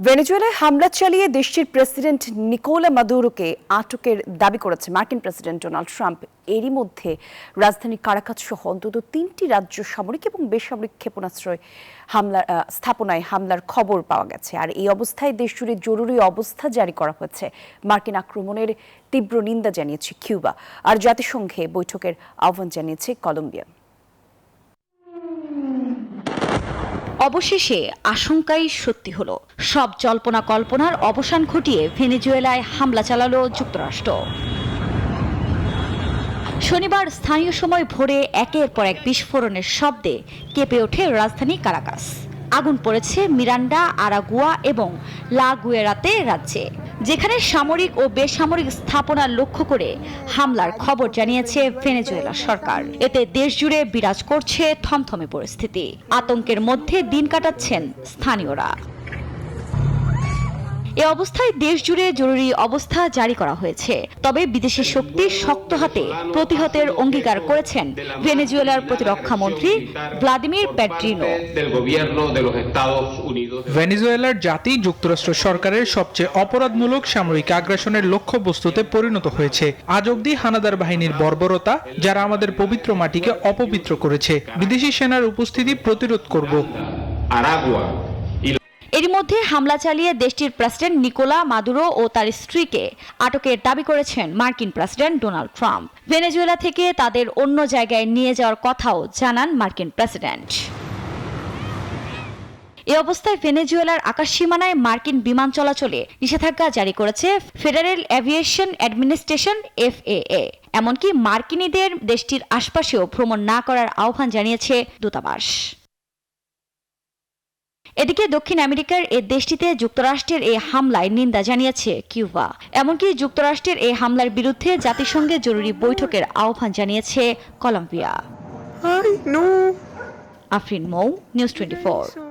ভেনেজুয়েলায় হামলা চালিয়ে দেশটির প্রেসিডেন্ট নিকোলা মাদুরোকে আটকের দাবি করেছে মার্কিন প্রেসিডেন্ট ডোনাল্ড ট্রাম্প। এরই মধ্যে রাজধানী কারাকাস সহ অন্তত 3টি রাজ্য সামরিক এবং বেসামরিক ক্ষেপণাস্ত্র স্থাপনায় হামলার খবর পাওয়া গেছে। আর এই অবস্থায় দেশজুড়ে জরুরি অবস্থা জারি করা হয়েছে। মার্কিন আক্রমণের তীব্র নিন্দা জানিয়েছে কিউবা, আর জাতিসংঘে বৈঠকের আহ্বান জানিয়েছে কলম্বিয়া। অবশেষে আশঙ্কাই সত্যি হলো। সব জল্পনা কল্পনার অবসান ঘটিয়ে ভেনেজুয়েলায় হামলা চালালো যুক্তরাষ্ট্র। শনিবার স্থানীয় সময় ভোরে একের পর এক বিস্ফোরণের শব্দে কেঁপে ওঠে রাজধানী কারাকাস। আগুন পড়েছে মিরান্ডা, আরাগুয়া এবং লা গুয়েরাতে রাজ্যে, যেখানে সামরিক ও বেসামরিক স্থাপনা লক্ষ্য করে হামলার খবর জানিয়েছে ভেনেজুয়েলা সরকার। এতে দেশজুড়ে বিরাজ করছে থমথমে পরিস্থিতি। আতঙ্কের মধ্যে দিন কাটাচ্ছেন স্থানীয়রা। এ অবস্থায় দেশজুড়ে জরুরি অবস্থা জারি করা হয়েছে। তবে বিদেশি শক্তি শক্ত হাতে প্রতিহতের অঙ্গীকার করেছেন ভেনেজুয়েলার প্রতিরক্ষা মন্ত্রী ভ্লাদিমির পেড্রিনো। ভেনেজুয়েলার জাতি যুক্তরাষ্ট্র সরকারের সবচেয়ে অপরাধমূলক সামরিক আগ্রাসনের লক্ষ্যবস্তুতে পরিণত হয়েছে। আজ অবধি হানাদার বাহিনীর বর্বরতা, যারা আমাদের পবিত্র মাটিকে অপবিত্র করেছে। বিদেশি সেনার উপস্থিতি প্রতিরোধ করব। এরই মধ্যে হামলা চালিয়ে দেশটির প্রেসিডেন্ট নিকোলা মাদুরো ও তার স্ত্রীকে আটকের দাবি করেছেন মার্কিন প্রেসিডেন্ট ডোনাল্ড ট্রাম্প। ভেনেজুয়েলা থেকে তাদের অন্য জায়গায় নিয়ে যাওয়ার কথাও জানান মার্কিন প্রেসিডেন্ট। এ অবস্থায় ভেনেজুয়েলার আকাশসীমানায় মার্কিন বিমান চলাচলে নিষেধাজ্ঞা জারি করেছে ফেডারেল এভিয়েশন অ্যাডমিনিস্ট্রেশন FAA। এমনকি মার্কিনীদের দেশটির আশপাশেও ভ্রমণ না করার আহ্বান জানিয়েছে দূতাবাস। এদিকে দক্ষিণ আমেরিকার এই দেশটিতে যুক্তরাষ্ট্রের এই হামলায় নিন্দা জানিয়েছে কিউবা। এমনকি যুক্তরাষ্ট্রের এই হামলার বিরুদ্ধে জাতিসংঘে জরুরি বৈঠকের আহ্বান জানিয়েছে কলম্বিয়া। আফরিন মৌ, নিউজ 24।